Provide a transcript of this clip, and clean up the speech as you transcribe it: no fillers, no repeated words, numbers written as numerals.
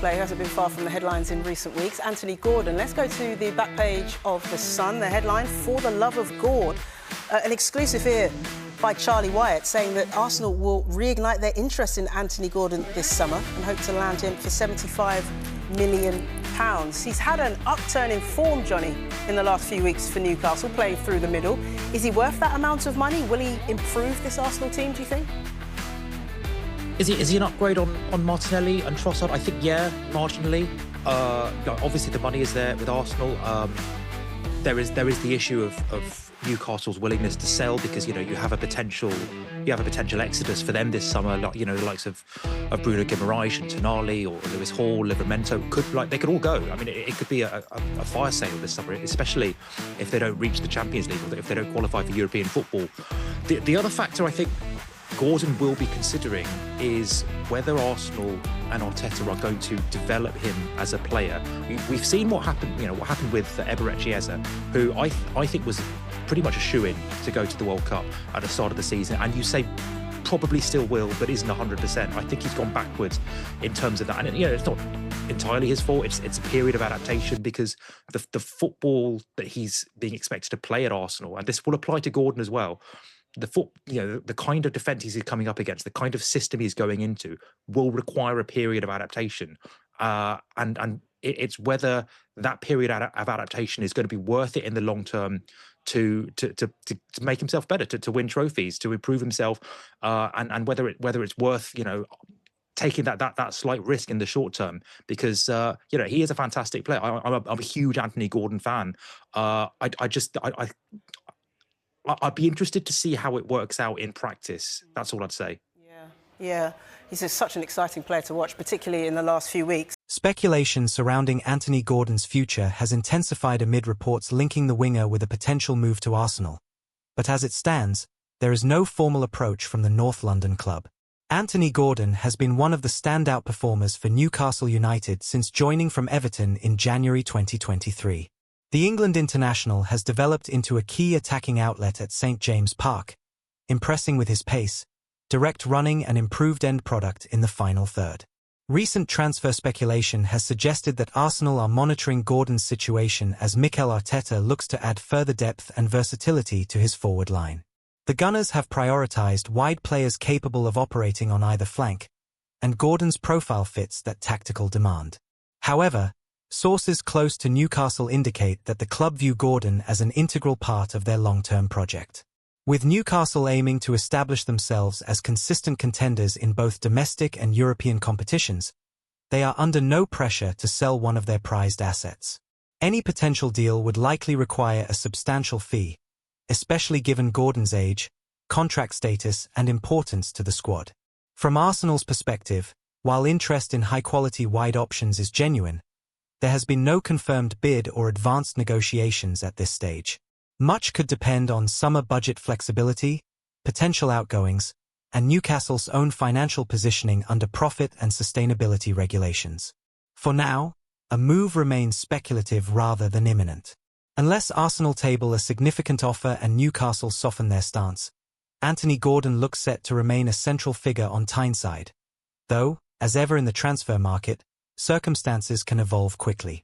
player who hasn't been far from the headlines in recent weeks, Anthony Gordon. Let's go to the back page of The Sun. The headline, "For the Love of Gord." An exclusive here by Charlie Wyatt saying that Arsenal will reignite their interest in Anthony Gordon this summer and hope to land him for £75 million. He's had an upturn in form, Johnny, in the last few weeks for Newcastle, playing through the middle. Is he worth that amount of money? Will he improve this Arsenal team, do you think? Is he an upgrade on Martinelli and Trossard? I think, yeah, marginally. Obviously, the money is there with Arsenal. There is the issue of Newcastle's willingness to sell because you have a potential exodus for them this summer. The likes of Bruno Guimaraes and Tonali or Lewis Hall, Livramento they could all go. I mean, it could be a fire sale this summer, especially if they don't reach the Champions League or if they don't qualify for European football. The other factor I think Gordon will be considering is whether Arsenal and Arteta are going to develop him as a player. We've seen what happened with Eberechi Eze, who I think was pretty much a shoo-in to go to the World Cup at the start of the season, and you say probably still will, but isn't 100%. I think he's gone backwards in terms of that, and it's not entirely his fault. It's a period of adaptation because the football that he's being expected to play at Arsenal, and this will apply to Gordon as well. The kind of defence he's coming up against, the kind of system he's going into, will require a period of adaptation, and it's whether that period of adaptation is going to be worth it in the long term to make himself better, to win trophies, to improve himself, and whether it's worth taking that slight risk in the short term, because he is a fantastic player. I'm a huge Anthony Gordon fan. I'd be interested to see how it works out in practice. That's all I'd say. Yeah. He's just such an exciting player to watch, particularly in the last few weeks. Speculation surrounding Anthony Gordon's future has intensified amid reports linking the winger with a potential move to Arsenal. But as it stands, there is no formal approach from the North London club. Anthony Gordon has been one of the standout performers for Newcastle United since joining from Everton in January 2023. The England international has developed into a key attacking outlet at St James Park, impressing with his pace, direct running and improved end product in the final third. Recent transfer speculation has suggested that Arsenal are monitoring Gordon's situation as Mikel Arteta looks to add further depth and versatility to his forward line. The Gunners have prioritised wide players capable of operating on either flank, and Gordon's profile fits that tactical demand. However, sources close to Newcastle indicate that the club view Gordon as an integral part of their long-term project. With Newcastle aiming to establish themselves as consistent contenders in both domestic and European competitions, they are under no pressure to sell one of their prized assets. Any potential deal would likely require a substantial fee, especially given Gordon's age, contract status, and importance to the squad. From Arsenal's perspective, while interest in high-quality wide options is genuine, there has been no confirmed bid or advanced negotiations at this stage. Much could depend on summer budget flexibility, potential outgoings, and Newcastle's own financial positioning under profit and sustainability regulations. For now, a move remains speculative rather than imminent. Unless Arsenal table a significant offer and Newcastle soften their stance, Anthony Gordon looks set to remain a central figure on Tyneside. Though, as ever in the transfer market, circumstances can evolve quickly.